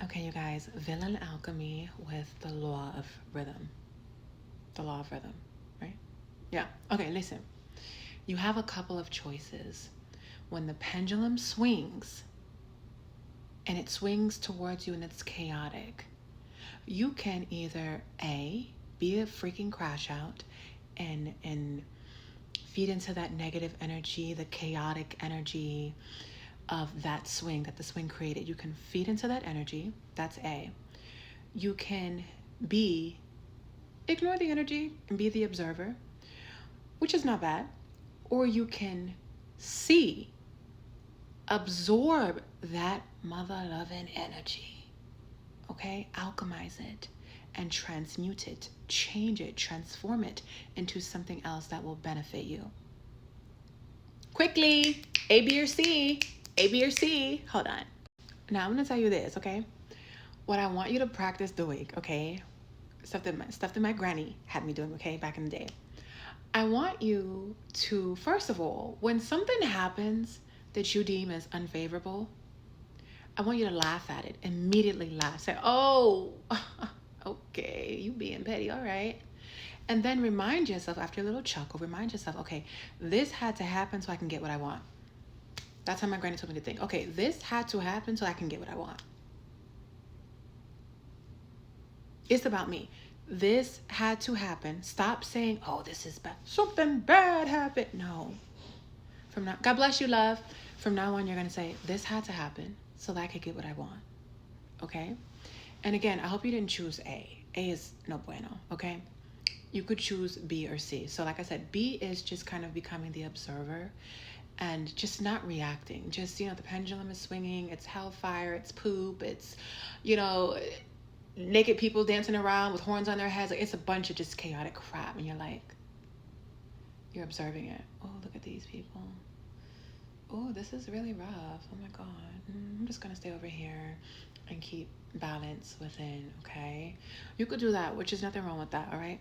Okay, you guys, villain alchemy with the law of rhythm. The law of rhythm, right? Yeah. Okay, listen. You have a couple of choices. When the pendulum swings and it swings towards you and it's chaotic, you can either A, be a freaking crash out and feed into that negative energy, the chaotic energy of that swing that the swing created. You can feed into that energy. That's A. You can B, ignore the energy and be the observer, which is not bad. Or you can C, absorb that mother loving energy. Okay? Alchemize it and transmute it, change it, transform it into something else that will benefit you. Quickly, A, B, or C. A, B, or C. Hold on. Now I'm gonna tell you this, okay? What I want you to practice doing, okay? Stuff that my granny had me doing, okay, back in the day. I want you to, first of all, when something happens that you deem as unfavorable, I want you to laugh at it. Immediately laugh. Say, oh, okay, you being petty, all right. And then remind yourself, after a little chuckle, remind yourself, okay, this had to happen so I can get what I want. That's how my granny told me to think. Okay, this had to happen so I can get what I want. It's about me. This had to happen. Stop saying, oh, this is bad. Something bad happened. No. From now, God bless you, love. From now on, you're going to say, this had to happen so that I could get what I want. Okay? And again, I hope you didn't choose A. A is no bueno. Okay? You could choose B or C. So like I said, B is just kind of becoming the observer and just not reacting. Just, the pendulum is swinging. It's hellfire. It's poop. It's, naked people dancing around with horns on their heads. Like, it's a bunch of just chaotic crap. And you're observing it. Oh, look at these people. Oh, this is really rough. Oh my God. I'm just going to stay over here and keep balance within, okay? You could do that, which is nothing wrong with that, all right?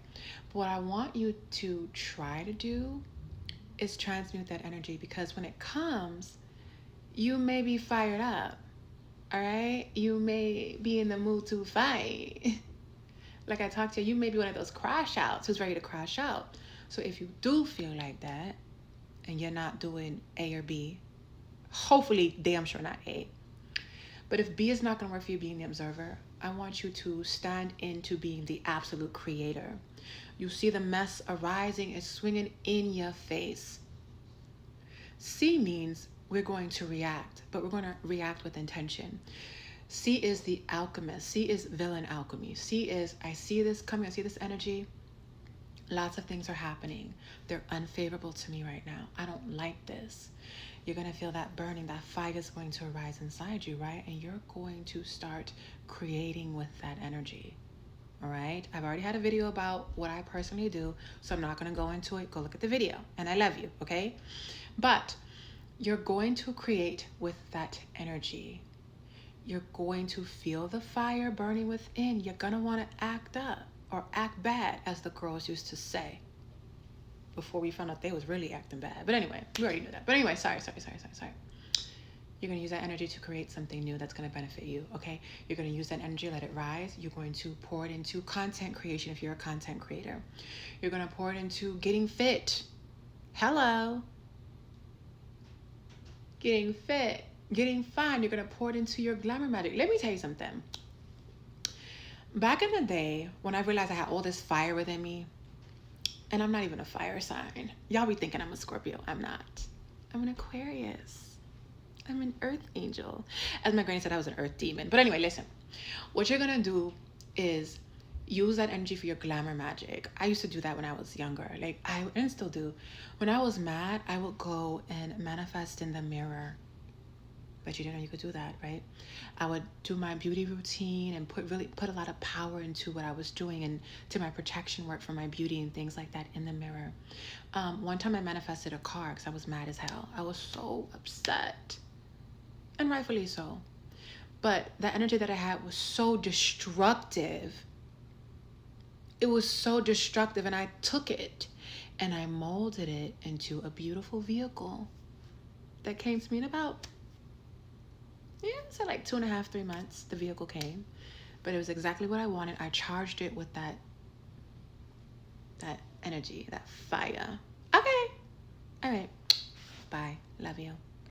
But what I want you to try to do is transmute that energy, because when it comes, you may be fired up, all right? You may be in the mood to fight. Like I talked to you, you may be one of those crash outs who's ready to crash out. So if you do feel like that and you're not doing A or B, hopefully damn sure not A. But if B is not going to work for you being the observer, I want you to stand into being the absolute creator. You see the mess arising is swinging in your face. C means we're going to react, but we're going to react with intention. C is the alchemist. C is villain alchemy. C is, I see this coming. I see this energy. Lots of things are happening. They're unfavorable to me right now. I don't like this. You're going to feel that burning, that fire is going to arise inside you, right? And you're going to start creating with that energy, all right? I've already had a video about what I personally do, so I'm not going to go into it. Go look at the video. And I love you, okay? But you're going to create with that energy. You're going to feel the fire burning within. You're going to want to act up or act bad, as the girls used to say before we found out they was really acting bad. But anyway, we already knew that. But anyway, sorry. You're going to use that energy to create something new that's going to benefit you, okay? You're going to use that energy, let it rise. You're going to pour it into content creation if you're a content creator. You're going to pour it into getting fit. Hello. Getting fit. Getting fine. You're going to pour it into your glamour magic. Let me tell you something. Back in the day, when I realized I had all this fire within me, and I'm not even a fire sign. Y'all be thinking I'm a Scorpio. I'm not. I'm an Aquarius. I'm an earth angel. As my granny said, I was an earth demon. But anyway, listen. What you're going to do is use that energy for your glamour magic. I used to do that when I was younger. And still do. When I was mad, I would go and manifest in the mirror. But you didn't know you could do that, right? I would do my beauty routine and put a lot of power into what I was doing and to my protection work for my beauty and things like that in the mirror. One time I manifested a car because I was mad as hell. I was so upset, and rightfully so. But the energy that I had was so destructive. It was so destructive, and I took it and I molded it into a beautiful vehicle that came to me in about Yeah, so like 2.5, 3 months, the vehicle came. But it was exactly what I wanted. I charged it with that energy, that fire. Okay. All right. Bye. Love you.